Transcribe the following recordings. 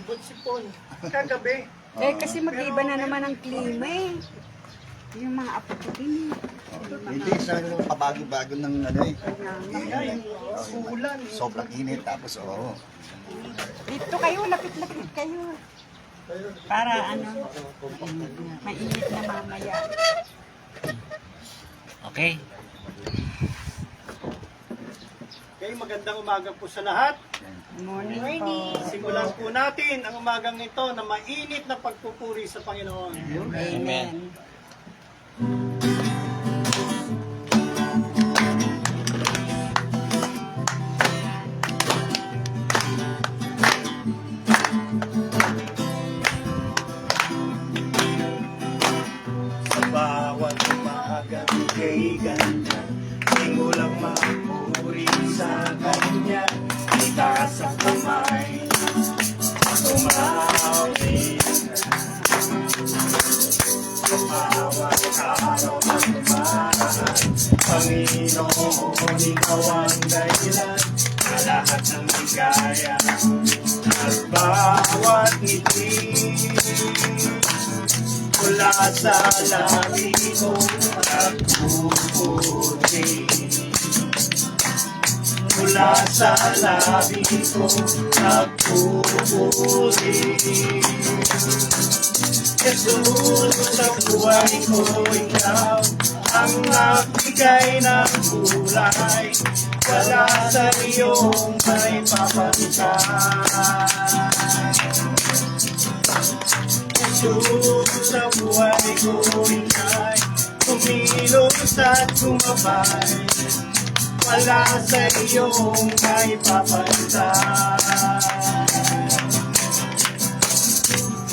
Butsipon. Kagabi. Kasi mag-iba na naman ang klima eh. Yung mga apo ko din eh. Hindi, sa pabago-bago ng ano eh. Ulan. Sobrang init tapos oo. Dito kayo, lapit-lapit kayo. Para ano, mainit na mamaya. Okay. Okay, magandang umaga po sa lahat. Morning po. Simulan po natin ang umagang ito na mainit na pagpupuri sa Panginoon. Amen. Sa bawat umagang kay ganda, simulang magpuri sa Kanya. Itaas ang kamay, tumawin. Tumawag araw na tumaan, Panginoon, Ikaw ang dahilan sa lahat ng ligaya at bawat ngiti. Mula sa labi ko nagpuputi. Mula sa labi ko nagpuputi. Jesus, sa buhay ko ikaw ang nagbigay ng kulay. Wala sa iyong may papantay. Jesus, sa buhay ko ika'y kumilos at kumabay. Wala sa iyong may papantay.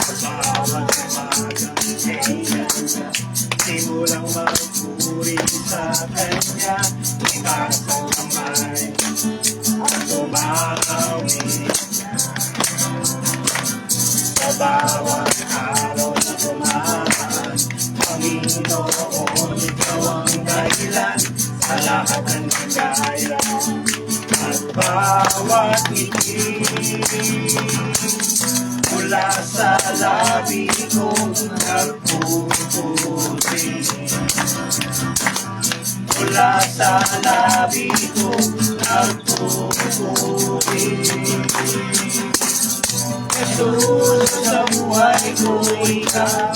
Sa bawat umagang kailan ka, simulang magpuri sa Kanya. Itaas ang kamay at tumawin niya. Sa bawat araw na tumaan, Panginoon, Ikaw ang dahilan sa lahat ng ligaya at bawat ngiti. Mula sa labi kong nagpuputi. Mula sa labi kong nagpuputi. Jesus, sa buhay ko ikaw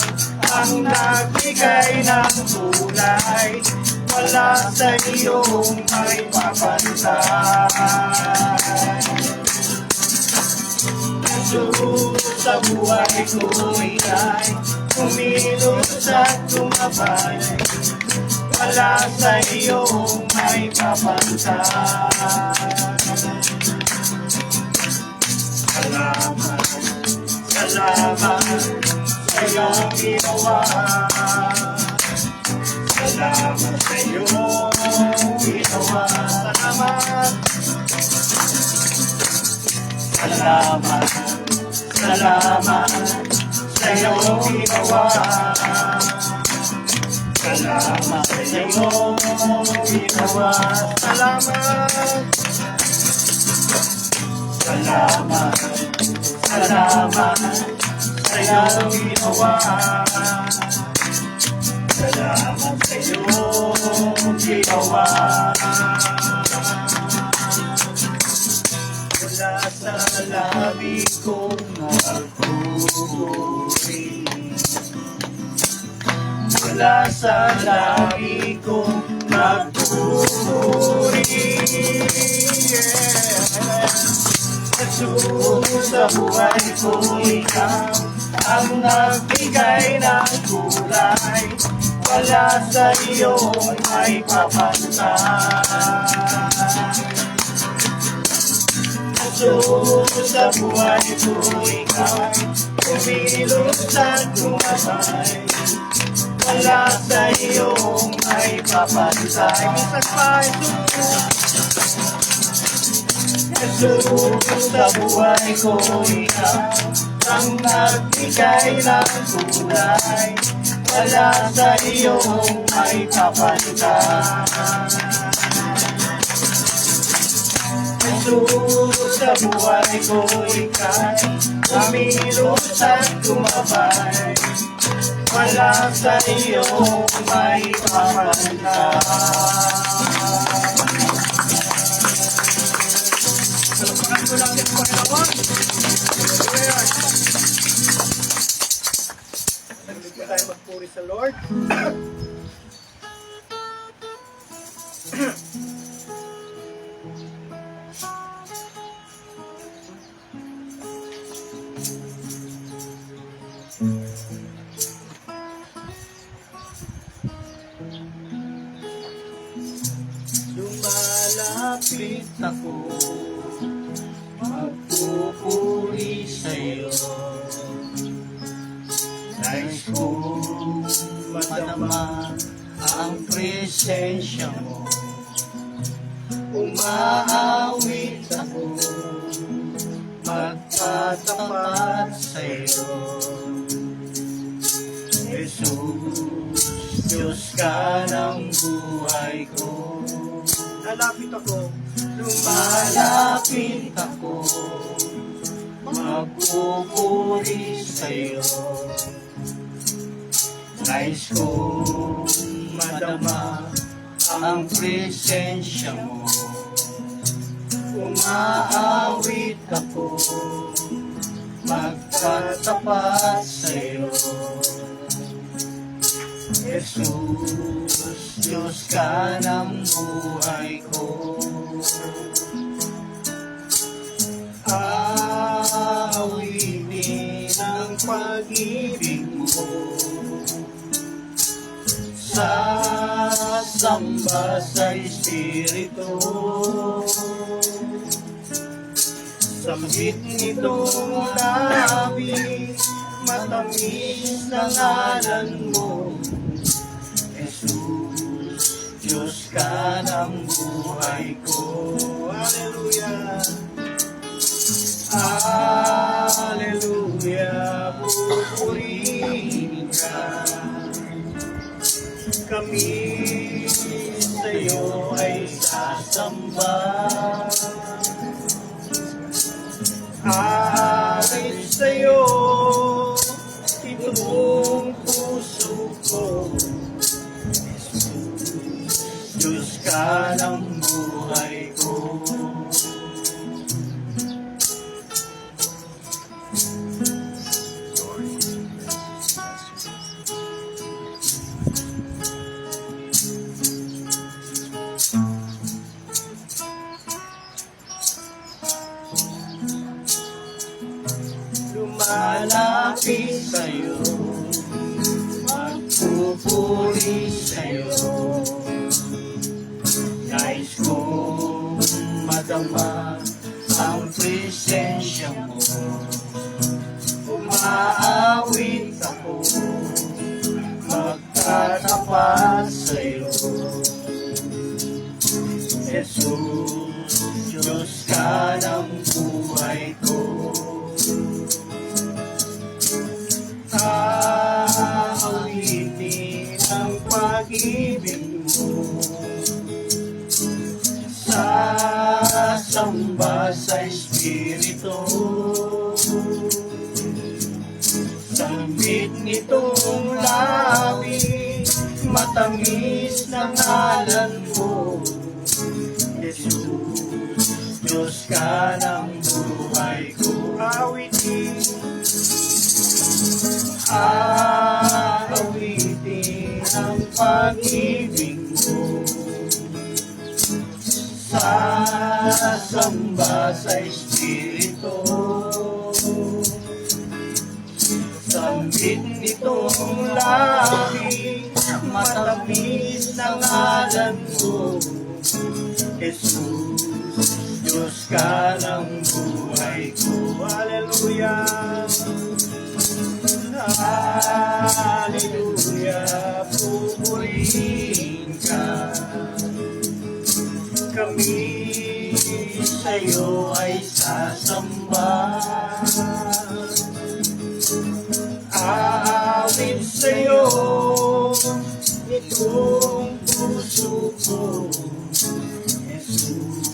ang nagbigay ng kulay. Wala sa iyong may papantay. Jesus, sa buhay ko ika'y kumilos at tumabay. Wala sa iyong may papantay. Salamat, salamat sa iyong ginawa. Salamat sa iyong ginawa. Salamat. Salamat, salamat sa iyong ginawa. Salamat sa iyong ginawa. Salamat. Salamat, salamat sa iyong ginawa. Salamat sa iyong ginawa. Mula sa labi kong nagpupuri. Mula sa labi kong nagpupuri. Jesus, sa buhay ko ikaw ang nagbigay ng kulay. Wala sa iyong may papantay. Jesus, sa buhay ko ika'y kumilos at kumabay. Wala sa iyong may papantay. Minsan pa Jesus, sa buhay ko ikaw ang nagbigay ng kulay. Wala sa iyong may kapantay. Jesus, sa buhay ko ika'y Kumilos at kumabay, wala sa iyo may papanta. Salamat ko natin ang Panginoon. Naglig na tayo magpuri sa Lord. Lumalapit ako, magpupuri sa'yo. Nais kong madama ang presensya mo. Umaawit ako, magtatapat sa'yo. Jesus, Diyos ka ng buhay ko. Lalapit ako, lumalapit ako, magpupuri sa'yo. Nais kong madama ang presensya mo. Umaawit ako, magtatapat sa'yo. Jesus, Diyos ka ng buhay ko. Awitin ang pag-ibig mo, sasamba sa Espiritu. Sambit nitong labi, matamis na ngalan mo. Jesus, Diyos ka ng buhay ko. Hallelujah. Hallelujah, pupurihin ka. Kami sa'yo ay sasamba. Ay sa'yo, itong puso ko. Diyos ka ng buhay ko. Lumalapit sa'yo, magpupuri sa'yo. Nais kong madama ang presensya mo. Umaawit ako, magtatapat sa'yo. Jesus, Diyos ka ng buhay ko. Awitin ang pag-ibig mo, sasamba sa Espiritu. Sambit nitong labi, matamis na ngalan mo. Jesus, Diyos ka ng buhay ko. Awitin, awitin ang pag-ibig mo, sasamba sa Espiritu. Sambit nitong labi, matamis na ngalan mo. Jesus, Diyos ka ng buhay ko. Hallelujah. Hallelujah, pupurihin ka. Kami sa'yo ay sasamba. Aawit sa'yo itong puso ko. Jesus,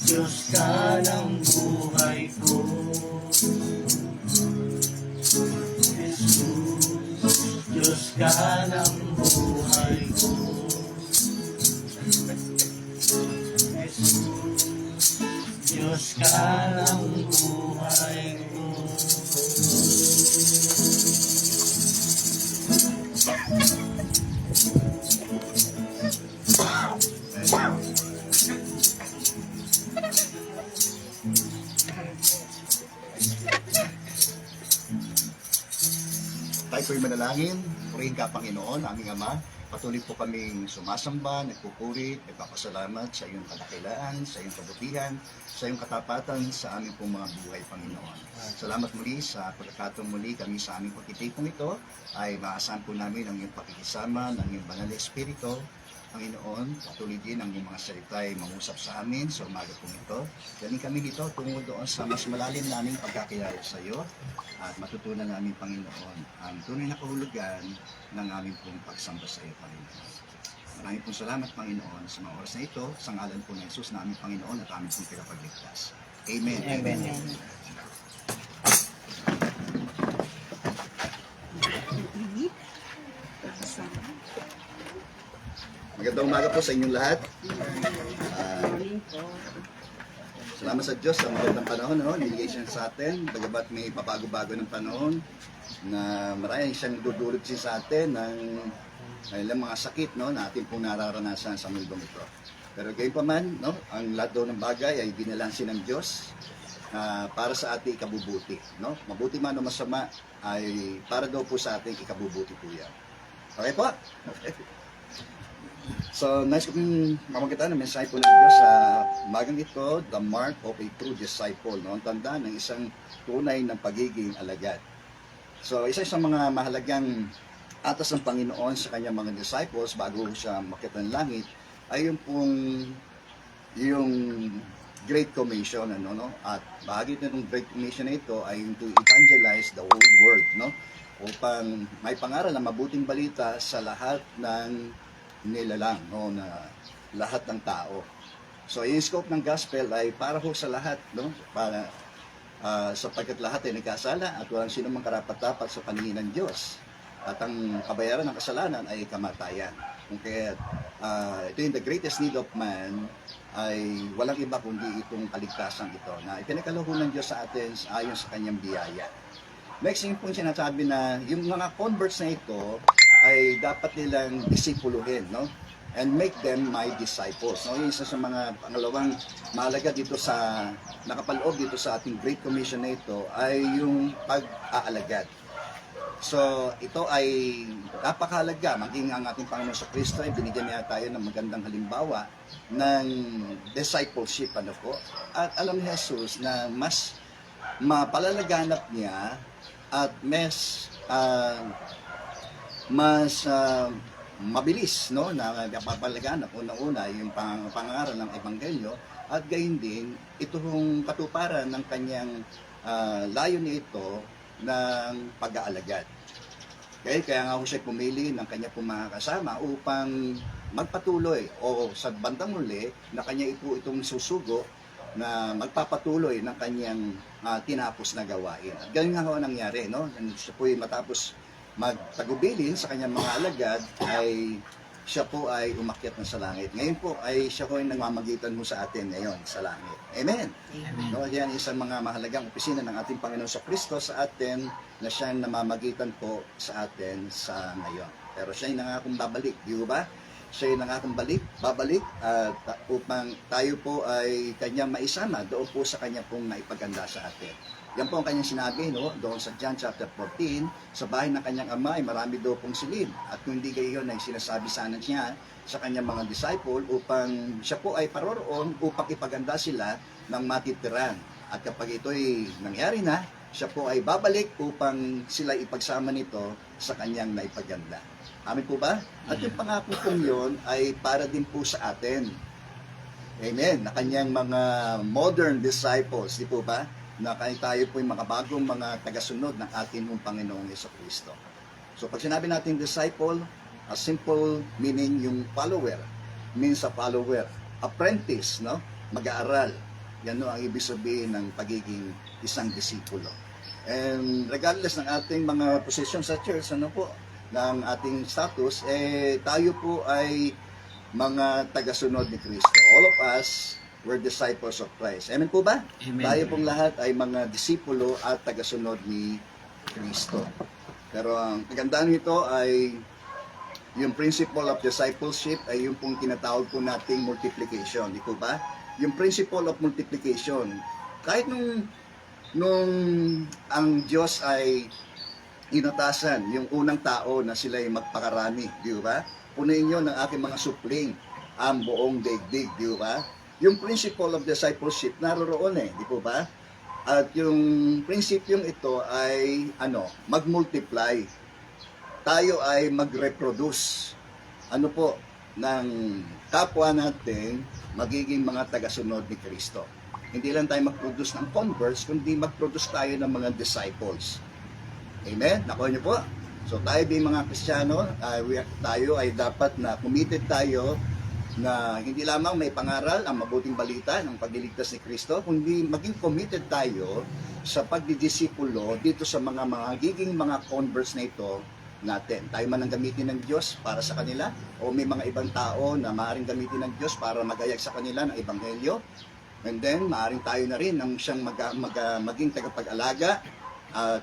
Diyos ka ng buhay ko. ka ng buhay ko. Diyos ka ng buhay ko. Tayo po'y manalangin. Purihin ka, Panginoon, aming Ama. Patuloy po kaming sumasamba, nagpupuri, nagpapasalamat sa iyong kadakilaan, sa iyong kabutihan, sa iyong katapatan sa aming pong mga buhay, Panginoon. Salamat muli sa pagkakataong muli kami sa aming pagtitipong ito ay maasahan po namin ang iyong pakikisama ng iyong banal na Espiritu. Panginoon, patuloy din ang iyong mga salita ay mangusap sa amin sa umaga po ito. Galing kami dito tungo doon sa mas malalim naming pagkakilala sa iyo at matutunan namin, Panginoon, ang tunay na kahulugan ng aming pong pagsamba sa iyo, Panginoon. Maraming pong salamat, Panginoon, sa mga oras na ito, sa ngalan po ng Jesus na aming Panginoon at aming pong tagapagligtas. Amen. Amen. Magandang umaga po sa inyong lahat. Salamat sa Diyos sa magandang panahon, no? Binigay siya sa atin, bagamat may pabago-bago ng panahon na marami siyang dudulot siya sa atin ng ilang mga sakit, no, na ating pong nararanasan sa mundong ito. Pero gayon pa man, no, ang lahat daw ng bagay ay binalansin ng Diyos para sa ating ikabubuti. No? Mabuti man o masama ay para daw po sa ating ikabubuti po yan. Okay po? Okay. So, nice kong mamagitan ng mensahe po ng Diyos sa umagang ito, the mark of a true disciple. No? Ang tanda ng isang tunay ng pagiging alagad. So, isa sa mga mahalagang atas ng Panginoon sa kanyang mga disciples bago siya makita ng langit ay yung Great Commission, ano, no? At bahagi ng Great Commission na ito ay to evangelize the whole world, no? Upang may pangaral na mabuting balita sa lahat ng nilalang, no, na lahat ng tao. So, yung scope ng gospel ay para ho sa lahat, no? Para sapagkat lahat ay nagkasala at walang sino mang karapat-dapat sa paningin ng Diyos. At ang kabayaran ng kasalanan ay kamatayan. Kaya ito yung the greatest need of man ay walang iba kundi itong kaligtasan ito na ipinagkaloob ng Diyos sa atin ayon sa kanyang biyaya. Next yung pong sinasabi na yung mga converts na ito ay dapat nilang disipuluhin, no? And make them my disciples. No? Yung isa sa mga pangalawang mahalaga dito sa nakapaloob dito sa ating Great Commission na ito ay yung pag-aalagad. So, ito ay napakahalaga. Maging ang ating Panginoon sa Kristo ay binigyan niya tayo ng magandang halimbawa ng discipleship. Ano po? At alam ni Jesus na mas mapalalaganap niya at mabilis, no, na napapalaganap una-una yung pangangaral ng Ebanghelyo at gayon din itong katuparan ng kanyang layunin ito ng pag-aalagad. Kaya nga ako siya pumili ng kanya pong mga kasama upang magpatuloy o sa bandang huli na kanya itong susugo na magpapatuloy ng kanyang tinapos na gawain. At ganyan nga ho nangyari, no? Siya po'y matapos magtagubilin sa kanyang mga alagad ay siya po ay umakyat na sa langit. Ngayon po ay siya po ay nagmamagitan mo sa atin ngayon sa langit. Amen. Amen. No, yan isang mga mahalagang opisina ng ating Panginoon sa Kristo sa atin na siya ay namamagitan po sa atin sa ngayon. Pero siya ay nangakong babalik, di ba? Siya ay nangakong babalik at upang tayo po ay kanyang maisama doon po sa kanya pong naipaganda sa atin. Yan po ang kanyang sinabi, no? Doon sa John chapter 14, sa bahay ng kanyang ama ay marami daw pong silid. At kung hindi gayon ay sinasabi sana niya sa kanyang mga disciple upang siya po ay paroroon upang ipaganda sila ng matitiran. At kapag ito'y nangyari na, siya po ay babalik upang sila ipagsama nito sa kanyang naipaganda. Amin po ba? At yung pangako pong yun ay para din po sa atin. Amen. Na kanyang mga modern disciples, di po ba? Na tayo po yung makabagong mga tagasunod ng ating Panginoong Jesucristo. So pag sinabi natin disciple, a simple meaning yung follower, means a follower. Apprentice, no? Mag-aaral. Yan no ang ibig sabihin ng pagiging isang disipulo. And regardless ng ating mga posisyon sa church, ano po, ng ating status, tayo po ay mga tagasunod ni Kristo. All of us were disciples of Christ. Amen po ba? Amen. Tayo pong lahat ay mga disipulo at tagasunod ni Kristo. Pero ang kagandaan nito ay yung principle of discipleship ay yung pong tinatawag po nating multiplication. Di po ba? Yung principle of multiplication. Kahit nung ang Diyos ay inatasan yung unang tao na sila ay magpakarami, di ba? Punuin nyo ng aking mga supling ang buong daigdig, di ba? Yung principle of discipleship naroroon di po ba? At yung prinsipyong ito ay mag-multiply. Tayo ay mag-reproduce. Ano po? Ng kapwa natin magiging mga tagasunod ni Kristo. Hindi lang tayo mag-produce ng converts, kundi mag-produce tayo ng mga disciples. Amen? Nakuha niyo po? So tayo din mga Kristiyano, tayo ay dapat na committed tayo na hindi lamang may pangaral ang mabuting balita ng pagliligtas ni Kristo, kundi maging committed tayo sa pagdidisipulo dito sa mga magiging mga converts na ito natin. Tayo man ang gamitin ng Diyos para sa kanila o may mga ibang tao na maaaring gamitin ng Diyos para magayag sa kanila ng ebanghelyo. And then, maaaring tayo na rin ang siyang maging tagapag-alaga,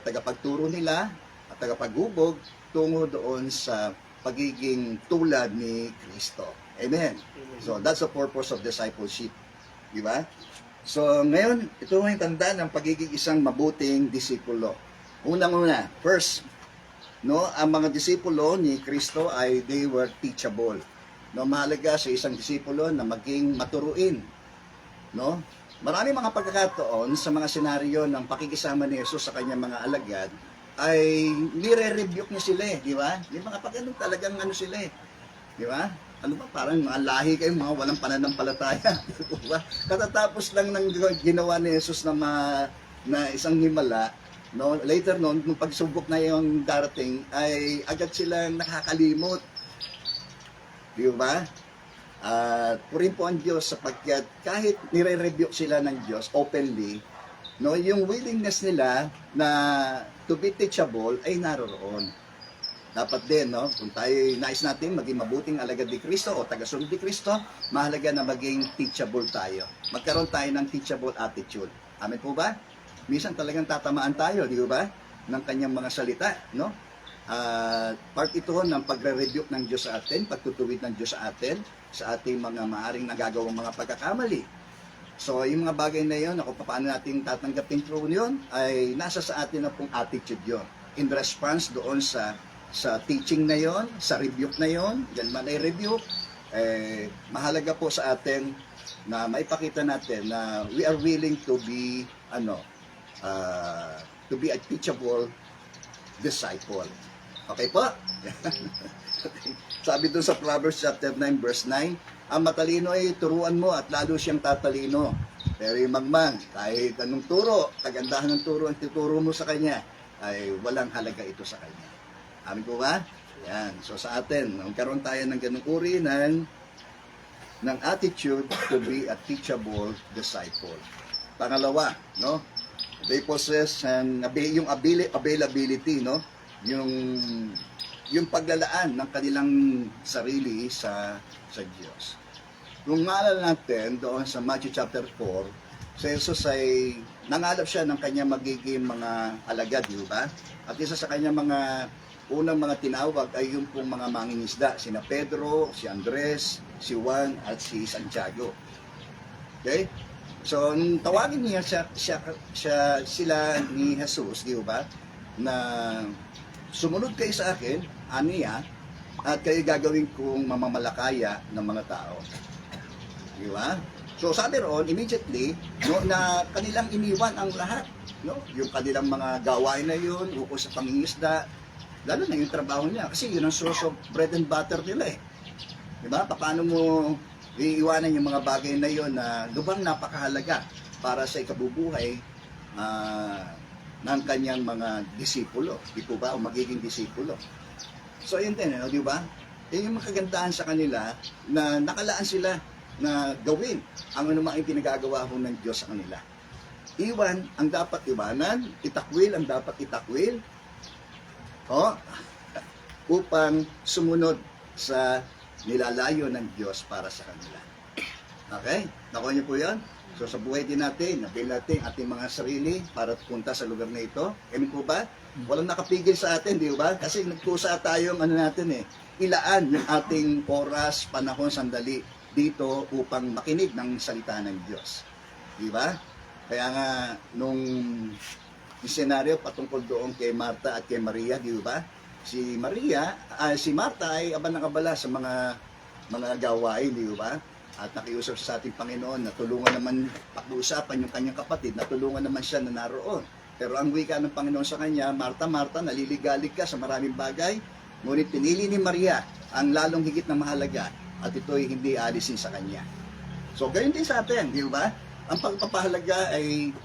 tagapagturo nila at tagapaghubog tungo doon sa pagiging tulad ni Kristo. Amen. So, that's the purpose of discipleship. Di ba? So, ngayon, ito yung tanda ng pagiging isang mabuting disipulo. Unang-una, first, ang mga disipulo ni Kristo ay they were teachable. Mahalaga sa isang disipulo na maging maturuin. Maraming mga pagkakataon sa mga senaryo ng pakikisama ni Jesus sa kanyang mga alagad ay nire-rebuke niya sila di ba? Yung mga pag-anong talagang sila di ba? Ano ba, parang mga lahi kayo, mga walang pananampalataya. Diba? Katatapos lang ng ginawa ni Jesus na isang himala, later nung pagsubok na yung darating, ay agad silang nakakalimot. Di ba? Purin po ang Diyos sapagkat kahit nire-rebuke sila ng Diyos openly, yung willingness nila na to be teachable ay naroroon. Dapat din, kung tayo nais natin maging mabuting alagad ni Kristo o tagasunod ni Kristo, mahalaga na maging teachable tayo. Magkaroon tayo ng teachable attitude. Amen po ba? Minsan talagang tatamaan tayo, di ba? Ng kanyang mga salita, part ito ng pagre-rebuke ng Diyos sa atin, pagtutuwid ng Diyos sa atin, sa ating mga maaring nagagawang mga pagkakamali. So, yung mga bagay na yun, kung paano natin tatanggapin through yun, ay nasa sa atin na pong attitude yun. In response doon sa teaching na yon, sa rebuke na yon, yan man ay rebuke, mahalaga po sa atin na maipakita natin na we are willing to be a teachable disciple. Okay po? Sabi doon sa Proverbs chapter 9 verse 9, ang matalino ay turuan mo at lalo siyang tatalino. Pero yung magmang, kahit anong turo, kagandahan ng turo ang tuturo mo sa kanya, ay walang halaga ito sa kanya. Amin po ba? Yan. So sa atin, magkaroon tayo ng ganung uri ng attitude to be a teachable disciple. Pangalawa, they possess yung availability, yung paglalaan ng kanilang sarili sa Diyos. Kung maalala natin doon sa Matthew chapter 4, si Jesus ay nangalap siya ng kanyang magiging mga alagad, di ba? At isa sa kanyang mga unang mga tinawag ay yung pong mga mangingisda, sina Pedro, si Andres, si Juan, at si Santiago. Okay? So, nung tawagin niya sila ni Jesus, di ba? Na sumunod kayo sa akin, aniya, at kayo gagawin kong mamamalakaya ng mga tao. Di ba? So, sabi roon, immediately, na kanilang iniwan ang lahat. Yung kanilang mga gawain na yun, ukol sa pangingisda, lalo na yung trabaho niya. Kasi yun ang source of bread and butter nila Diba? Paano mo iiwanan yung mga bagay na yun na lubang napakahalaga para sa ikabubuhay ng kanyang mga disipulo. Di po ba? O magiging disipulo. So, yun din, di ba? Yung makagandahan sa kanila na nakalaan sila na gawin ang anumang pinagagawa ho ng Diyos sa kanila. Iwan ang dapat iwanan, itakwil ang dapat itakwil. upang sumunod sa nilalayo ng Diyos para sa kanila. Okay? Nakuha niyo po yan? So sa buhay din natin, nabil natin ating mga sarili para punta sa lugar na ito. Amen po ba? Walang nakapigil sa atin, di ba? Kasi nagkusa tayong ilaan yung ating oras, panahon, sandali dito upang makinig ng salita ng Diyos. Di ba? Kaya nga, nung senaryo patungkol doon kay Marta at kay Maria, di ba? Si Marta ay abala sa mga gawain, di ba? At nakiusap sa ating Panginoon na tulungan naman pag-uusapan yung kanyang kapatid, na tulungan naman siya na naroon. Pero ang wika ng Panginoon sa kanya, Marta, Marta, naliligalig ka sa maraming bagay, ngunit pinili ni Maria ang lalong higit na mahalaga at ito'y hindi alisin sa kanya. So, gayon din sa atin, di ba? Ang pagpapahalaga ay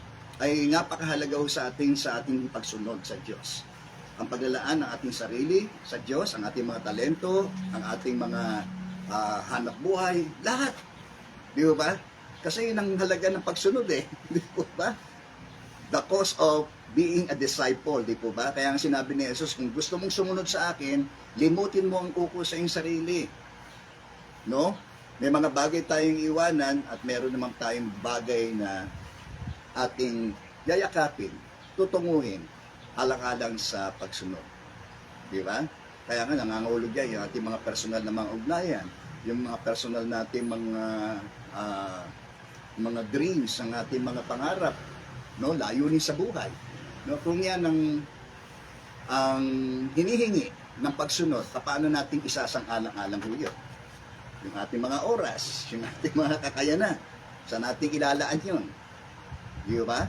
napakahalaga sa ating pagsunod sa Diyos. Ang paglalaan ng ating sarili sa Diyos, ang ating mga talento, ang ating mga hanap buhay, lahat. Di ba? Kasi yun ang halaga ng pagsunod eh. Di po ba? The cost of being a disciple, di po ba? Kaya ang sinabi ni Jesus, kung gusto mong sumunod sa akin, limutin mo ang kuko sa iyong sarili. No? May mga bagay tayong iwanan at meron naman tayong bagay na ating yayakapin, tutunguhin, alang-alang sa pagsunod. Di ba? Kaya nga nangangahulog yan yung ating mga personal na mga ugnayan, yung mga personal nating mga dreams, ang ating mga pangarap, no, layunin sa buhay. No, kung yan ang hinihingi ng pagsunod, paano nating isasang-alang-alang ho yun? Yung ating mga oras, yung ating mga kakayanan, saan nating ilalaan yun? Di ba?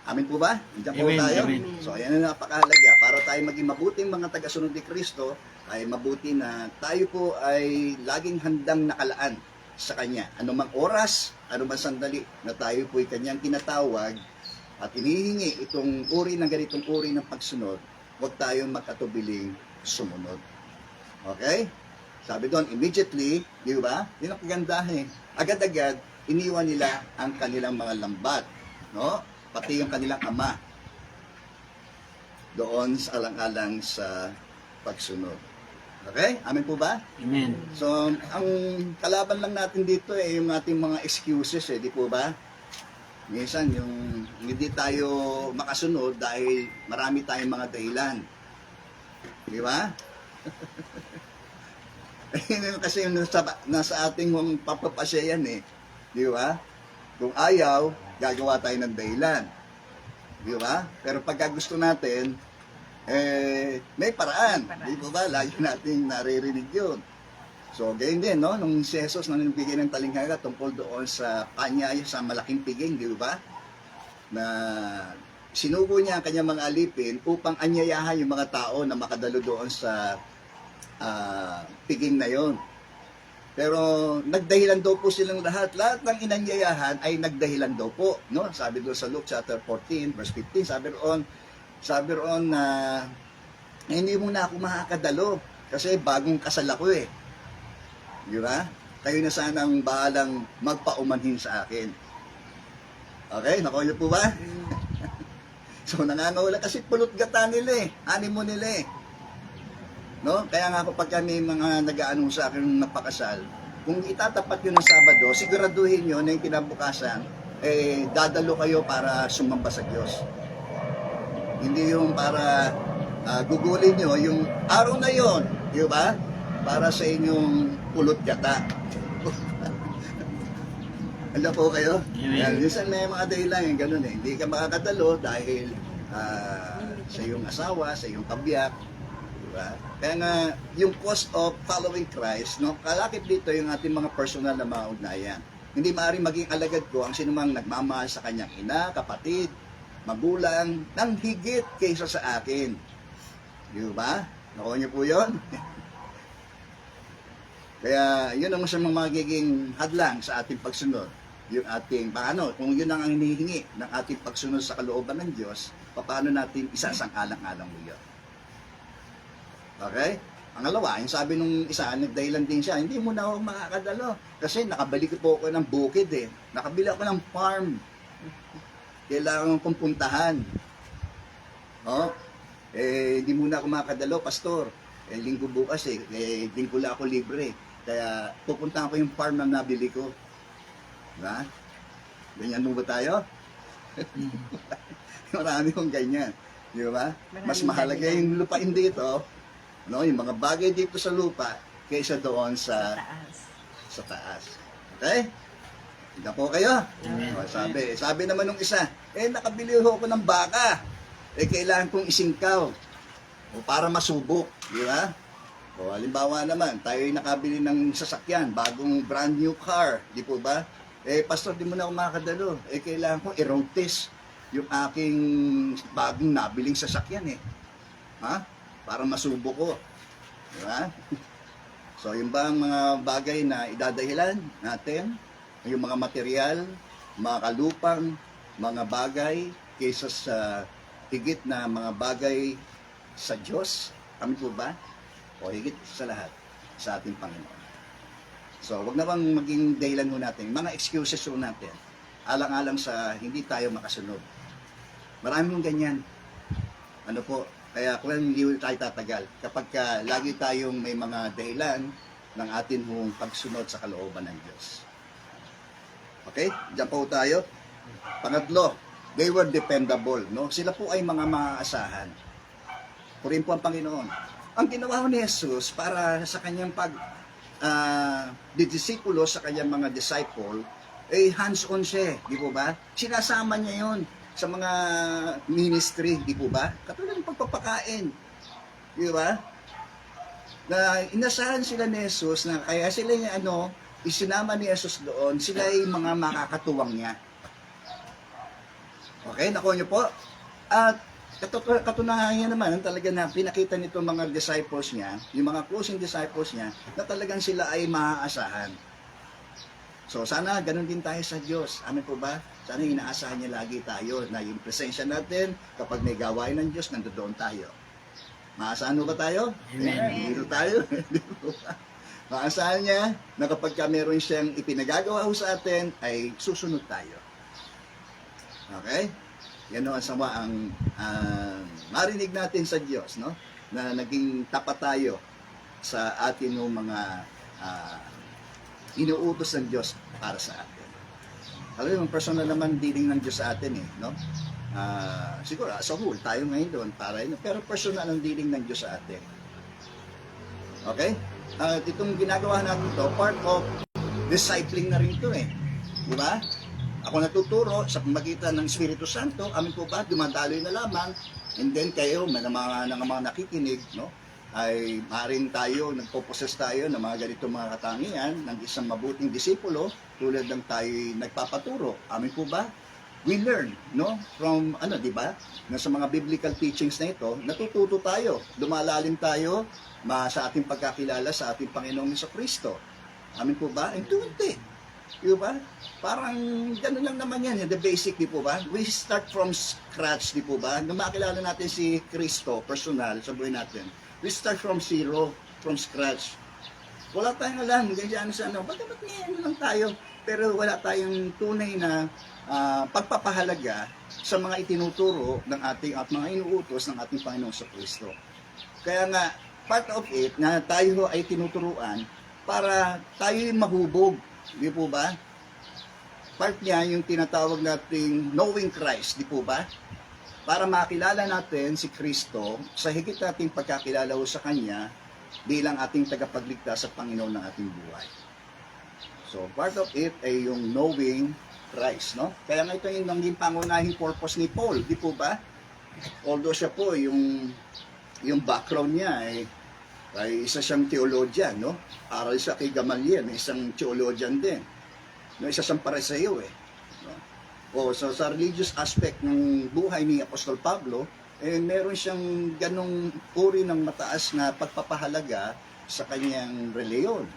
Amin po ba? Diyan po Amen, tayo. amen. So, ayan ang napakahalaga. Para tayo maging mabuting mga tagasunod ni Kristo, ay mabuti na tayo po ay laging handang nakalaan sa Kanya. Anumang oras, anumang sandali na tayo po ay Kanyang tinatawag at inihingi itong uri ng ganitong uri ng pagsunod, huwag tayong magkatubiling sumunod. Okay? Sabi doon, immediately, di ba? Yun ang kagandahin. Agad-agad, iniwan nila ang kanilang mga lambat. No? Pati yung kanilang ama doon sa alang-alang sa pagsunod. Okay? Amen po ba? Amen. So, ang kalaban lang natin dito yung ating mga excuses di po ba? Minsan, yung hindi tayo makasunod dahil marami tayong mga dahilan. Di ba? Kasi yung nasa ating papapasya yan Di ba? Kung ayaw, gagawa tayo ng dahilan. Di ba? Pero pagka gusto natin, may paraan. Di ba? Lagi natin naririnig yun. So, ganyan din, no? Nung si Jesus nang nagbigay ng talinghaga tungkol doon sa panyaya sa malaking piging, di ba? Na sinugo niya ang kanyang mga alipin upang anyayahan yung mga tao na makadalo doon sa piging na yon. Pero nagdahilan daw po silang lahat. Lahat ng inanyayahan ay nagdahilan daw po, no? Sabi doon sa Luke chapter 14 verse 15, sabi roon na hindi mo na ako makakadalo kasi bagong kasal ako Di ba? Kayo na sanang bahalang magpaumanhin sa akin. Okay, nakuha niyo po ba? So nangangawala kasi pulot gata nila animo nila No? Kaya nga ako pag may mga nag-aanong sa akin napakasal, kung itatapat yun ng Sabado, siguraduhin nyo na yung kinabukasan, dadalo kayo para sumamba sa Diyos. Hindi yung para gugulin nyo yung araw na yon, di ba? Para sa inyong pulot gata. Ano po kayo? Yan, minsan may mga dahilan yung ganun Hindi ka makakadalo dahil sa iyong asawa, sa iyong kabiyak, diba? Kaya nga, yung cost of following Christ, no, kalakip dito yung ating mga personal na mga ugnayan. Hindi maaaring maging alagad ko ang sinumang nagmamahal sa kanyang ina, kapatid, magulang, nang higit kaysa sa akin. Di ba? Nakuha niyo po yun? Kaya yun ang mga magiging hadlang sa ating pagsunod. Yung ating, paano, kung yun ang hinihingi ng ating pagsunod sa kalooban ng Diyos, paano natin isasang-alang-alang mo yun? Okay? Pangalawa, yung sabi nung isa, nagdahilan din siya, hindi mo na ako makakadalo. Kasi nakabalik po ako ng bukid Nakabili ako ng farm. Kailangan kong puntahan. Hindi mo na ako makakadalo, pastor. linggo bukas linggo lang ako libre. Kaya pupuntahan ko yung farm na nabili ko. Diba? Ganyan mo ba tayo? Marami kong ganyan. Di ba? Mas mahalaga yung lupain dito, no? Yung mga bagay dito sa lupa, kaysa doon sa taas. Okay? Hindi po kayo? O, sabi naman nung isa, nakabili ho ako ng baka. Kailangan kong isingkaw. O, para masubok. Di ba? O, halimbawa naman, tayo ay nakabili ng sasakyan, bagong brand new car. Di po ba? Pastor, di mo na ako makakadalo. Kailangan ko i-road test yung aking bagong nabiling sasakyan Ha? Para masubok ko. Di ba? So, yung ba ang mga bagay na idadahilan natin? Yung mga material, mga kalupang, mga bagay, kaysa sa higit na mga bagay sa Diyos. Amin po ba? O higit sa lahat, sa ating Panginoon. So, wag na bang maging dahilan ho natin, mga excuses ho natin, alang-alang sa hindi tayo makasunod. Marami mong ganyan. Ano po, kaya kung hindi tayo tatagal, kapag lagi tayong may mga dahilan ng atin hong pagsunod sa kalooban ng Diyos. Okay? Diyan po tayo. Pangatlo, they were dependable. No? Sila po ay mga maaasahan. Purihin po ang Panginoon. Ang ginawa ni Jesus para sa kanyang didisipulo sa kanyang mga disciple, hands-on siya. Di po ba? Sinasama niya yon sa mga ministry. Di po ba? Katulad ng pagpapakain. Di ba? Na inasahan sila ni Jesus na kaya sila niya isinama ni Jesus doon, sila ay mga makakatuwang niya. Okay, nakuha niyo po? At katunayan naman, talaga na pinakita nito mga disciples niya, yung mga closing disciples niya, na talagang sila ay maaasahan. So sana ganun din tayo sa Diyos. Amin po ba? Sana inaasahan niya lagi tayo na yung presensya natin, kapag may gawain ng Diyos, nandoon tayo. Maasahan mo ba tayo? Amen. Dito tayo. Maasahan niya na kapag meron siyang ipinagagawa sa atin, ay susunod tayo. Okay? Yan ang sama ang marinig natin sa Diyos, no? Na naging tapat tayo sa atin ng mga inuutos ng Diyos para sa atin. Alam mo, personal naman dealing ng Diyos sa atin, no? Siguro, as a whole, tayo ngayon doon, pero personal ang dealing ng Diyos sa atin. Okay? Itong ginagawa natin to, part of discipling na rin ito Di ba? Ako natuturo sa pamagitan ng Espiritu Santo, amin po ba, dumadaloy na lamang, and then kayo, mga nakikinig, no? Ay maaaring tayo, nagpo-possess tayo ng mga ganitong mga katangian ng isang mabuting disipulo, tulad ng tayo nagpapaturo. Amin po ba? We learn, no? From, di ba? Na sa mga biblical teachings na ito, natututo tayo, lumalalim tayo, sa ating pagkakilala sa ating Panginoong Jesucristo. Amin po ba? And tunti. Di ba? Parang gano'n lang naman yan. The basic, di po ba? We start from scratch, di po ba? Nung makilala natin si Kristo, personal, sa buhay natin, we start from zero, from scratch. Wala tayong alam, ganyan sa ba't may lang tayo? Pero wala tayong tunay na pagpapahalaga sa mga itinuturo ng ating at mga inuutos ng ating Panginoong Jesucristo. Kaya nga, part of it na tayo ay tinuturuan para tayo mahubog. Di po ba? Part niya yung tinatawag nating knowing Christ. Di po ba? Para makilala natin si Kristo sa higit nating pagkakilala sa Kanya bilang ating tagapagligtas sa Panginoon ng ating buhay. So, part of it ay yung knowing Christ, no? Kaya nga ito yung naging pangunahing purpose ni Paul. Di po ba? Although siya po, yung background niya ay isa siyang theologian, no? Aral siya kay Gamaliel, isang theologian din. No, isa siyang Pariseo no? So sa religious aspect ng buhay ni Apostol Pablo, meron siyang ganong uri ng mataas na pagpapahalaga sa kanyang reliyon.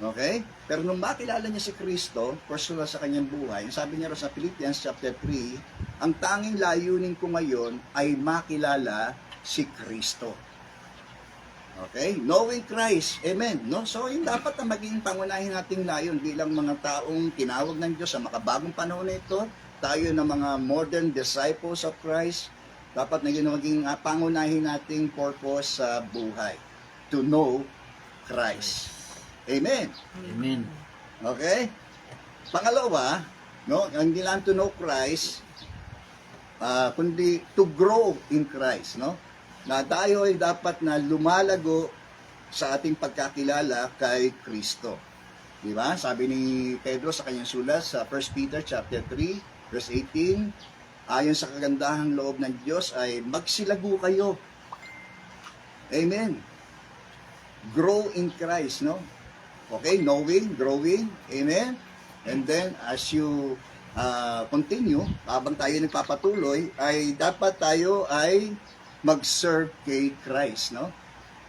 Okay? Pero nung makilala niya si Kristo, personal sa kanyang buhay, sabi niya sa Philippians chapter 3, ang tanging layunin ko ngayon ay makilala si Kristo. Okay? Knowing Christ. Amen. No? So, yung dapat na maging pangunahin nating layon bilang mga taong tinawag ng Diyos sa makabagong panahon na ito, tayo na mga modern disciples of Christ, Dapat na yun ang maging pangunahin nating purpose sa buhay. To know Christ. Amen. Amen. Okay? Pangalawa, no, hindi lang to know Christ, kundi to grow in Christ, no? Na tayo ay dapat na lumalago sa ating pagkakilala kay Kristo. Di ba? Sabi ni Pedro sa kanyang sulat sa 1 Peter chapter 3, verse 18, ayon sa kagandahang loob ng Diyos ay magsilago kayo. Amen. Grow in Christ, no? Okay, knowing, growing, amen. And then, as you continue, habang tayo nagpapatuloy, ay dapat tayo ay mag-serve kay Christ, no?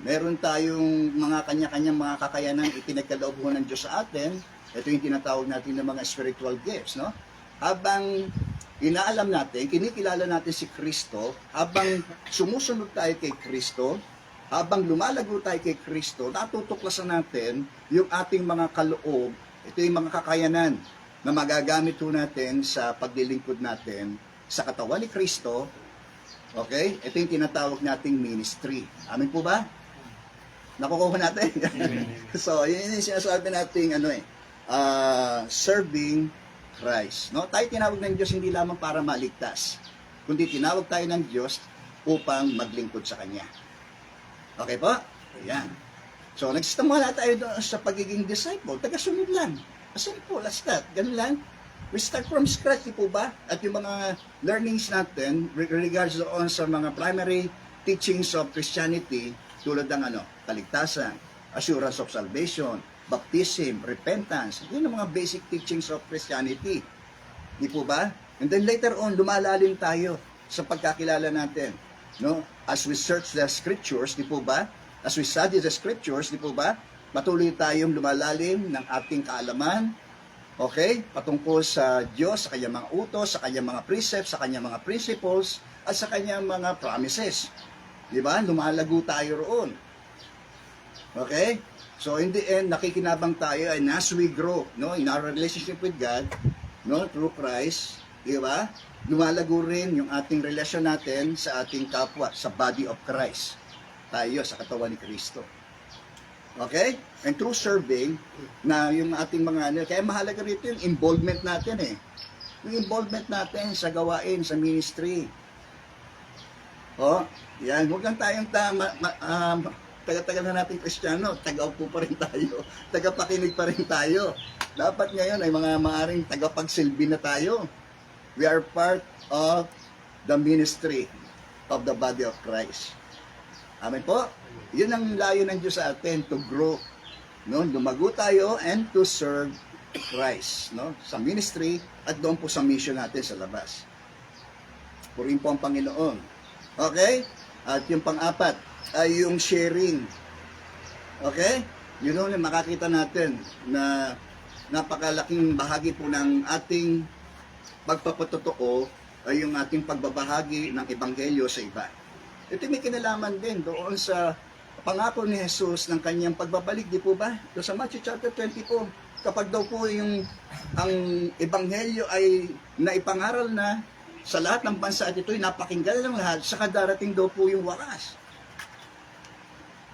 Meron tayong mga kanya-kanyang mga kakayanan ipinagkaloob ng Diyos sa atin. Ito yung tinatawag natin ng mga spiritual gifts, no? Habang inaalam natin, kinikilala natin si Kristo, habang sumusunod tayo kay Kristo, habang lumalago tayo kay Kristo, natutuklasan natin yung ating mga kaloob, ito yung mga kakayanan na magagamit po natin sa paglilingkod natin sa katawan ni Kristo. Okay? Ito yung tinatawag nating ministry. Amin po ba? Nakukuha natin? So, yun yung sinasabi nating serving Christ. No? Tayo tinawag ng Diyos hindi lamang para maligtas, kundi tinawag tayo ng Diyos upang maglingkod sa Kanya. Okay po? Ayan. So, nagsisimula tayo doon sa pagiging disciple. Taga-sunod lang. Simple as that. Ganun lang. We start from scratch, di po ba? At yung mga learnings natin regards doon sa mga primary teachings of Christianity, tulad ng kaligtasan, assurance of salvation, baptism, repentance. Yun ang mga basic teachings of Christianity. Di po ba? And then later on, lumalalim tayo sa pagkakilala natin. No? As we search the scriptures, di po ba? As we study the scriptures, di po ba? Patuloy tayong lumalalim ng ating kaalaman, okay? Patungkol sa Diyos, sa kanyang mga utos, sa kanyang mga precepts, sa kanyang mga principles, at sa kanyang mga promises. Di ba? Lumalago tayo roon. Okay? So in the end, nakikinabang tayo and as we grow, no, in our relationship with God, no, through Christ, di ba? Lumalago rin yung ating relasyon natin sa ating kapwa, sa body of Christ. Tayo sa katawan ni Kristo. Okay? And through serving, na yung ating mga kaya mahalaga rito yung involvement natin Yung involvement natin sa gawain, sa ministry. Yan. Huwag lang tayong taga-taga na natin Kristiyano, taga-upo pa rin tayo, taga-pakinig pa rin tayo. Dapat ngayon ay mga maaring taga-pagsilbi na tayo. We are part of the ministry of the body of Christ. Amen po? Yun ang layo ng Diyos sa atin, to grow. No? Lumago tayo and to serve Christ. No? Sa ministry at doon po sa mission natin sa labas. Purihin po ang Panginoon. Okay? At yung pang-apat ay yung sharing. Okay? Yun know, makakita natin na napakalaking bahagi po ng ating pagpapatotoo ay yung ating pagbabahagi ng Ebanghelyo sa iba. Ito may kinalaman din doon sa pangako ni Jesus ng kanyang pagbabalik, di po ba? Doon sa Matthew chapter 20 po, kapag daw po ang Ebanghelyo ay naipangaral na sa lahat ng bansa at ito'y napakinggan ng lahat, saka darating daw po yung wakas.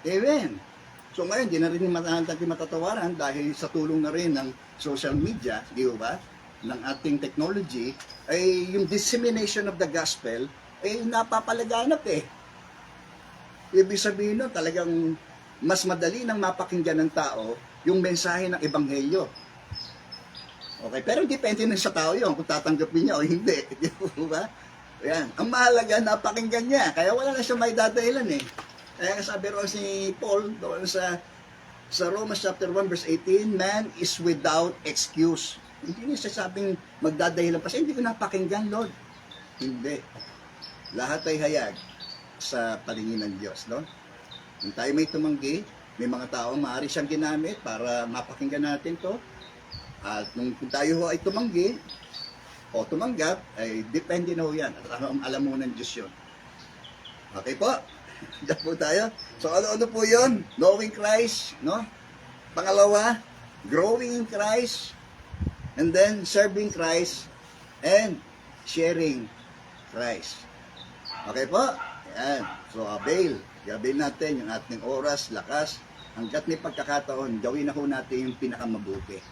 Amen. So ngayon, di na rin natin matatawaran dahil sa tulong na rin ng social media, di ba? Ng ating technology, ay yung dissemination of the gospel ay napapalaganap Ibig sabihin nun, talagang mas madali nang mapakinggan ng tao yung mensahe ng Ebanghelyo. Okay, pero depende na sa tao yun kung tatanggapin niya o hindi. Di ba? Ayan. Ang mahalaga, napakinggan niya. Kaya wala na siya may dadahilan Kaya sabi roon si Paul doon sa Romans chapter 1 verse 18, man is without excuse. Hindi niya sabing magdadahilan pa siya. Hindi ko napakinggan, Lord. Hindi. Lahat ay hayag sa paningin ng Diyos, no? Kung tayo may tumanggi, may mga taong maaari siyang ginamit para mapakinggan natin to. At kung tayo ay tumanggi o tumanggap, ay depende na ho yan. At alam mo ng Diyos yun. Okay po? Diyan po tayo. So ano po yun? Knowing Christ, no? Pangalawa, growing in Christ, and then serving Christ, and sharing Christ. Okay po? Yan. So, i-avail natin yung ating oras, lakas, hanggat may pagkakataon, gawin na ho natin yung pinakamabuti.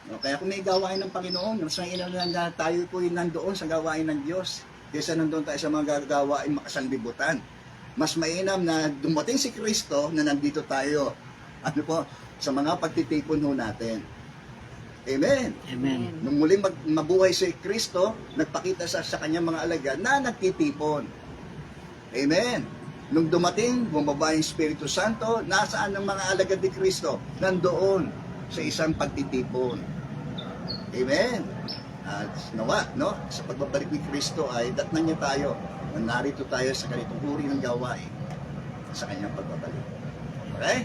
No, kaya kung may gawain ng Panginoon, mas mainam na tayo po yung nandoon sa gawain ng Diyos, kaysa nandoon tayo sa mga gawain makasanlibutan. Mas mainam na dumating si Kristo na nandito tayo. Ano po? Sa mga pagtitipon ho natin. Amen. Amen. Nung muling mabuhay si Kristo, nagpakita sa kanyang mga alagad na nagtitipon. Amen. Nung dumating, bumaba yung Espiritu Santo, nasaan ang mga alagad ni Kristo? Nandoon sa isang pagtitipon. Amen. At nawa, no? Sa pagbabalik ni Kristo ay datnan niya tayo na narito tayo sa ganitong uri ng gawain sa kanyang pagbabalik. Okay?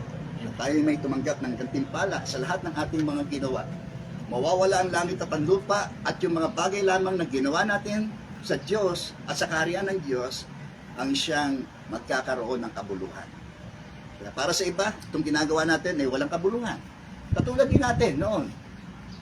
At tayo may tumanggap ng gantimpala sa lahat ng ating mga ginawa. Mawawala ang langit at ang lupa at yung mga bagay lamang na ginawa natin sa Diyos at sa kaharian ng Diyos ang siyang magkakaroon ng kabuluhan. Kaya para sa iba, itong ginagawa natin ay walang kabuluhan. Katulad din natin noon.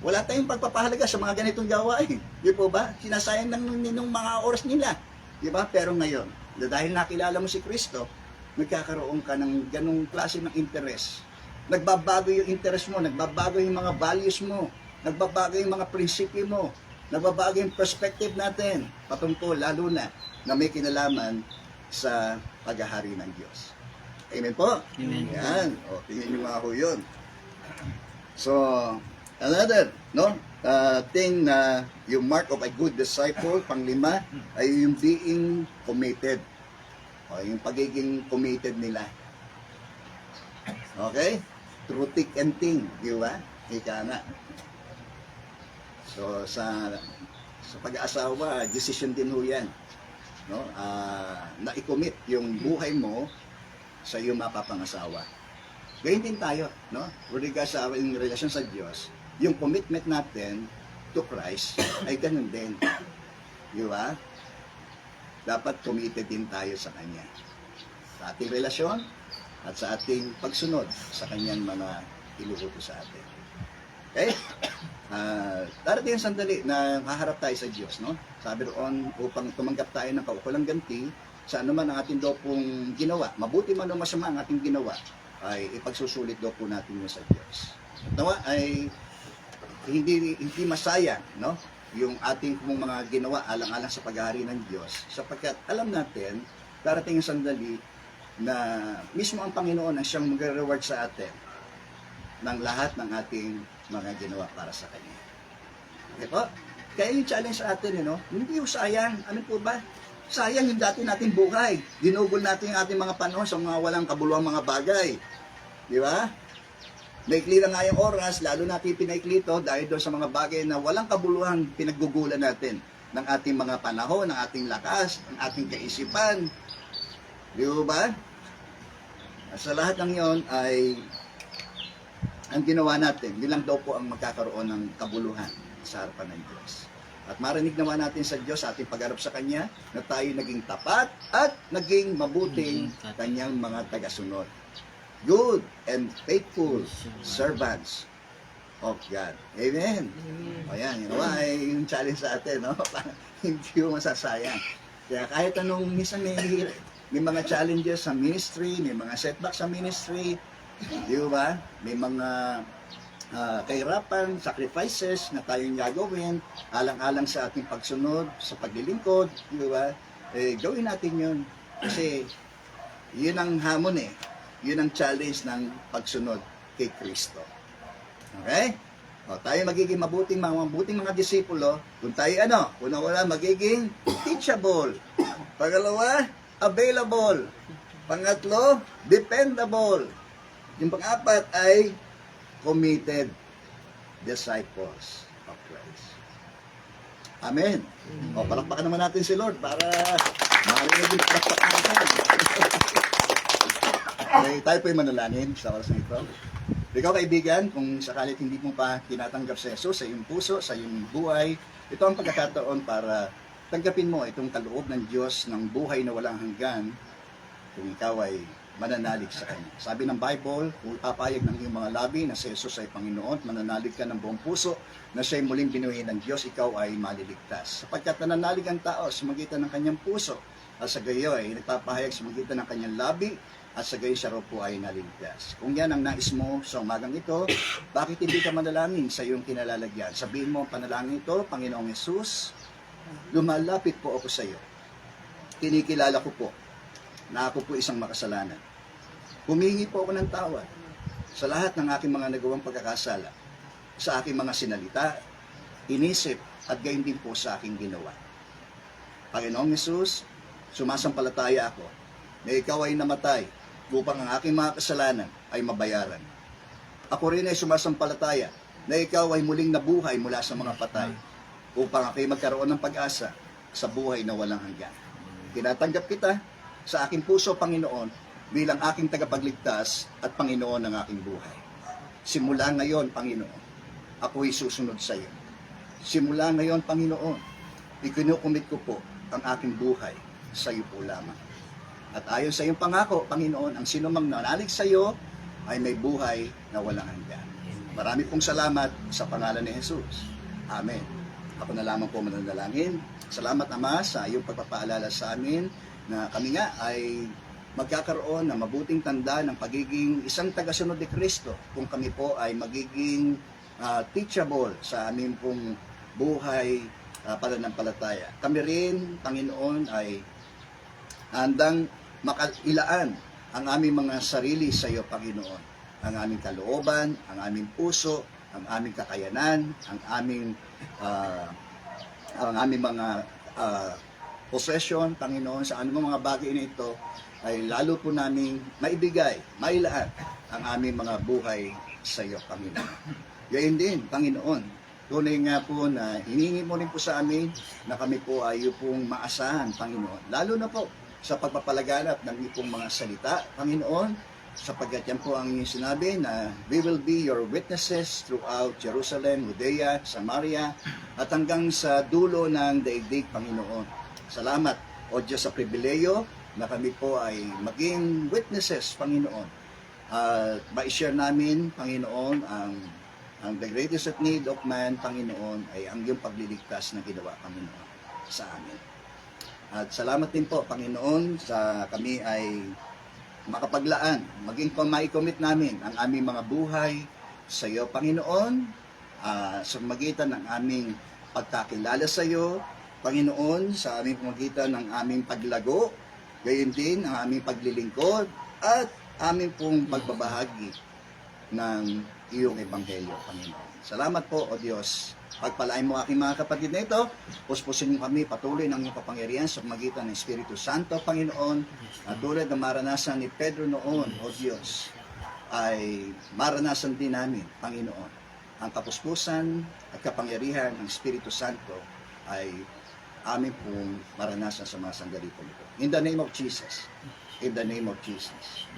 Wala tayong pagpapahalaga sa mga ganitong gawain. Di po ba? Sinasayang ng mga oras nila. Di ba? Pero ngayon, dahil nakilala mo si Kristo, nagkakaroon ka ng ganong klase ng interest. Nagbabago yung interest mo, nagbabago yung mga values mo, nagbabago yung mga prinsipyo mo, nagbabago yung perspective natin patungkol lalo na may kinalaman sa paghahari ng Diyos. Amen po? Amen. Yan. O, tingin nyo nga ho yun. So, another, no? Thing na yung mark of a good disciple, panglima, ay yung being committed. O, yung pagiging committed nila. Okay? Through thick and thin, di ba? Ika nga. So, sa pag-aasawa, decision din ho yan. No? Na i-commit yung buhay mo sa iyong mapapangasawa. Ganyan din tayo, no? With regards sa ating relasyon sa Diyos, yung commitment natin to Christ ay ganun din. Di ba? Dapat committed din tayo sa Kanya. Sa ating relasyon at sa ating pagsunod sa Kanyang mga inuutos sa atin. Okay? Darating ang sandali na haharap tayo sa Diyos, no? Sabi roon, upang tumanggap tayo ng kaukulang ganti sa anuman ang ating daw pong ginawa, mabuti man o masama ang ating ginawa, ay ipagsusulit daw po natin yun sa Diyos. At nawa ay hindi masayang, no? Yung ating mga ginawa alang-alang sa paghahari ng Diyos, sapagkat alam natin, darating ang sandali na mismo ang Panginoon ang siyang magre-reward sa atin ng lahat ng ating mga ginawa para sa Kanya. Okay po? Kaya yung challenge sa atin, hindi yung sayang. Ano po ba? Sayang yung dati nating buhay. Ginugol natin yung ating mga panahon sa mga walang kabuluhang mga bagay. Di ba? Naikli na nga yung oras, lalo natin pinaikli ito dahil doon sa mga bagay na walang kabuluhang pinaggugulan natin ng ating mga panahon, ng ating lakas, ng ating kaisipan. Di ba? Sa lahat ng yon ay ang ginawa natin, bilang daw po ang magkakaroon ng kabuluhan sa harapan ng Diyos. At marinig naman natin sa Diyos sa ating pagharap sa Kanya na tayo naging tapat at naging mabuting Kanyang mga tagasunod. Good and faithful servants of God. Amen. O yan, ay yung challenge sa atin, no? Hindi mo masasayang. Kaya kahit anong minsan may mga challenges sa ministry, may mga setbacks sa ministry, di ba? May mga kahirapan, sacrifices na tayong gagawin, alang-alang sa ating pagsunod, sa paglilingkod, di ba? Gawin natin yun. Kasi yun ang hamon Yun ang challenge ng pagsunod kay Kristo. Okay? O, tayo magiging mabuting mga disipulo. Kung tayo una-una magiging teachable. Pangalawa, available. Pangatlo, dependable. Yung pang-apat ay committed disciples of Christ. Amen. O, palakpakan naman natin si Lord para marinig yung palakpakan natin. Okay, tayo po yung manalangin sa oras na ito. Ikaw kaibigan, kung sakalit hindi mo pa tinatanggap si Jesus sa iyong puso, sa iyong buhay, ito ang pagkakataon para tanggapin mo itong kaloob ng Diyos ng buhay na walang hanggan kung ikaw ay mananalig sa Kanya. Sabi ng Bible, kung papayag ng iyong mga labi na si Jesus ay Panginoon, mananalig ka ng buong puso na siya'y muling binuhay ng Diyos, ikaw ay maliligtas. Sapagkat nananalig ang tao sa magitan ng kanyang puso at sa gayo ay nagpapahayag sa magitan ng kanyang labi at sa gayo siya raw po ay naligtas. Kung yan ang nais mo sa umagang ito, bakit hindi ka manalangin sa iyong kinalalagyan? Sabihin mo ang panalangin ito, Panginoong Hesus, lumalapit po ako sa iyo. Kinikilala ko po na ako po isang makasalanan. Humingi po ako ng tawad sa lahat ng aking mga nagawang pagkakasala, sa aking mga sinalita, inisip, at gayon din po sa aking ginawa. Panginoong Hesus, sumasampalataya ako na ikaw ay namatay upang ang aking mga kasalanan ay mabayaran. Ako rin ay sumasampalataya na ikaw ay muling nabuhay mula sa mga patay upang ako'y magkaroon ng pag-asa sa buhay na walang hanggan. Tinatanggap kita sa aking puso, Panginoon, bilang aking tagapagligtas at Panginoon ng aking buhay. Simula ngayon, Panginoon, ako'y susunod sa iyo. Simula ngayon, Panginoon, ikinukumit ko po ang aking buhay sa iyo po lamang. At ayon sa iyong pangako, Panginoon, ang sinumang nanalig sa iyo ay may buhay na walang hanggan. Marami pong salamat sa pangalan ni Jesus. Amen. Ako na lamang po mananalangin. Salamat, Ama, sa iyong pagpapaalala sa amin na kami nga ay magkakaroon ng mabuting tanda ng pagiging isang tagasunod ni Kristo kung kami po ay magiging teachable sa aming pong buhay pananampalataya. Kami rin, Panginoon, ay handang makailaan ang aming mga sarili sa iyo, Panginoon. Ang aming kalooban, ang aming puso, ang aming kakayanan, ang aming mga possession, Panginoon, sa anumang mga bagay na ito, ay lalo po namin maibigay, mailaan ang aming mga buhay sa iyo, Panginoon. Gayon din, Panginoon, tunay nga po na hiningi mo rin po sa amin na kami po ay pong maasahan, Panginoon. Lalo na po sa pagpapalaganap ng iyong mga salita, Panginoon, sapagkat yan po ang inyong sinabi na we will be your witnesses throughout Jerusalem, Judea, Samaria, at hanggang sa dulo ng daigdig, Panginoon. Salamat, O Diyos, sa pribileyo na kami po ay maging witnesses, Panginoon. At ma-share namin, Panginoon, ang the greatest of need of man, Panginoon, ay ang iyong pagliligtas na ginawa, Panginoon, sa amin. At salamat din po, Panginoon, sa kami ay makapaglaan, maging mai-commit namin ang aming mga buhay sa iyo, Panginoon, sa magitan ng aming pagkakilala sa iyo, Panginoon, sa aming pamagitan ng aming paglago, gayon din ang aming paglilingkod, at aming pong pagbabahagi ng iyong ebanghelyo, Panginoon. Salamat po, O Diyos. Pagpalain mo aking mga kapatid na ito, puspusin mo kami patuloy ng iyong kapangyarihan sa magitan ng Espiritu Santo, Panginoon, at tulad na maranasan ni Pedro noon, O Diyos, ay maranasan din namin, Panginoon. Ang kapuspusan at kapangyarihan ng Espiritu Santo ay amin pong maranasan sa mga sandali po ito. In the name of Jesus. In the name of Jesus.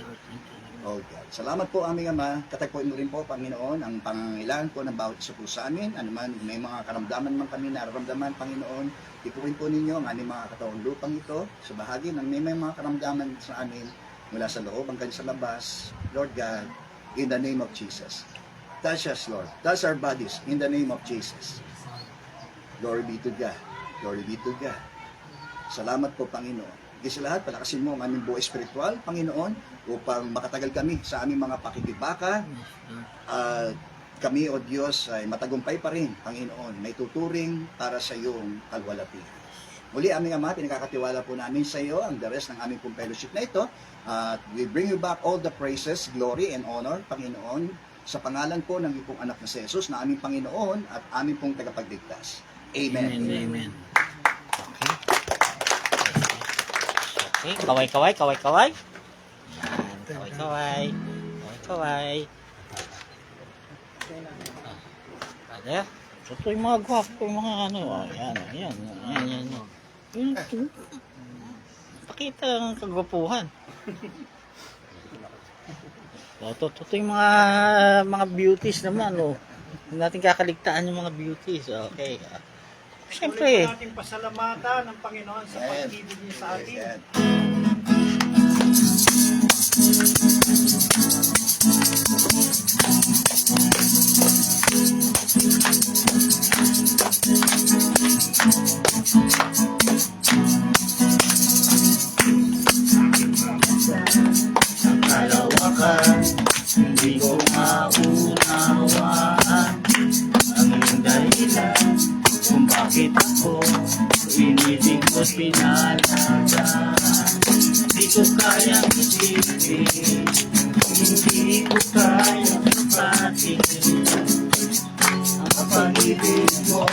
Oh God. Salamat po aming Ama. Katagpuin mo rin po, Panginoon, ang pangangailangan po ng bawat isa po sa amin. Ano man, may mga karamdaman man kami nararamdaman, Panginoon, ipuin po ninyo ang aming mga katawang lupang ito sa bahagi ng may mga karamdaman sa amin mula sa loob hanggang sa labas. Lord God, in the name of Jesus. Touch us, Lord. Touch our bodies in the name of Jesus. Glory be to God. Glory be to God. Salamat po, Panginoon. Sa lahat, palakasin mo ang aming buhay espiritual, Panginoon, upang makatagal kami sa aming mga pakikibaka. Kami, O Diyos, ay matagumpay pa rin, Panginoon, may tuturing para sa iyong kalwalatian. Muli, aming Ama, pinakakatiwala po namin sa iyo ang the rest ng aming pong fellowship na ito. We bring you back all the praises, glory, and honor, Panginoon, sa pangalan po ng iyong anak na si Jesus, na aming Panginoon at aming pong tagapagligtas. Amen. Amen. Okay, kaway. Yan, kaway. Ada. Ito yung mga gwapo, mga ano. Yan. Pakita ang kagwapuhan. Ito yung mga beauties naman, oh. Hindi natin kakaligtaan yung mga beauties. Okay. Siyempre. Muli po natin pasalamatan ng Panginoon sa pag-ibig niya sa atin. pinalagaan. Di ko kayang isipin, hindi ko kayang sukatin ang pag-ibig mo,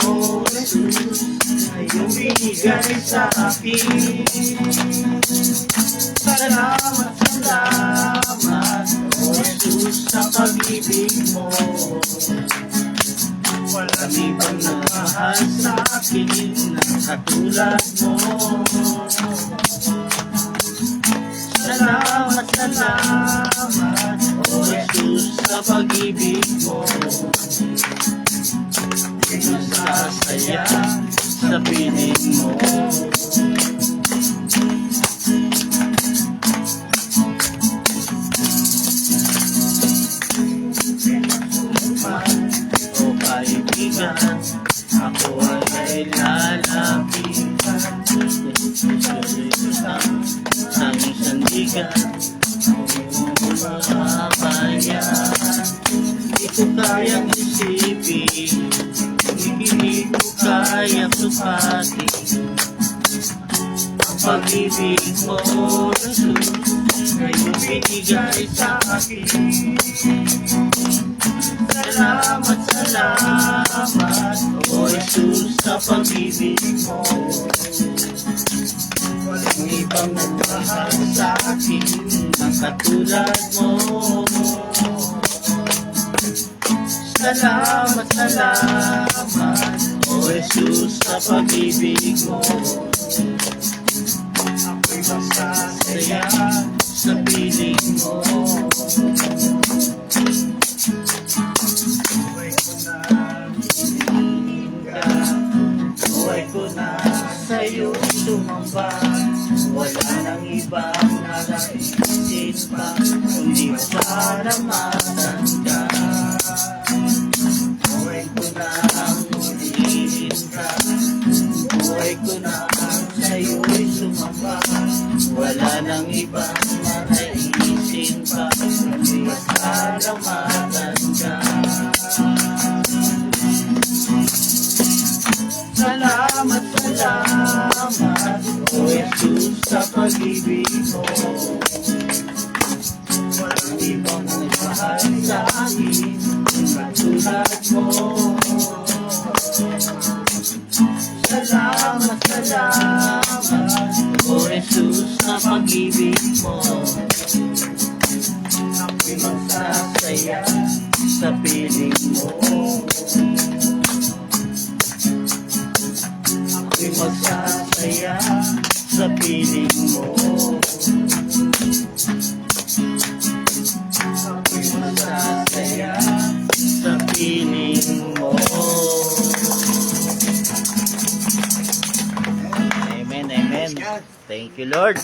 Jesus, na iyong binigay sa akin. Salamat, salamat, O Jesus, sa pag-ibig mo. Walang ibang nagmahal sa akin na katulad mo. Salamat, salamat, O Jesus, sa pag-ibig mo. Masasaya sa piling mo. O kaibigan, ako ay lalapitan. Tanging sandigan, mabayan. Di ko kayang isipin, hindi ko kayang sukatin ang pag-ibig mo, Jesus, na iyong binigay sa akin. Salamat, salamat, O Jesus, sa pag-ibig mo. Walang ibang nagmahal sa akin ang katulad mo. Salamat, salamat, O Jesus, sa pag-ibig mo. Ako'y masasaya sa piling mo. Buhay ko na hininga, buhay ko na sa'yo sumamba. Wala nang ibang naraisip pa, kundi masalamatan ka. Buhay ko na ang ulihin ka, buhay ko na ang sa'yo'y sumamba. Wala nang ibang maraisin pa, kundi masalamatan ka. Salamat, salamat, O Jesus, sa pag-ibig mo. Walang ibang nagmahal sa akin katulad mo. Salamat, salamat, O Jesus, sa pag-ibig mo. Ako'y magsasaya sa piling mo. Ako'y magsasaya sa piling mo. Ako'y magsasaya sa piling mo. Amen, amen. Thank you, Lord.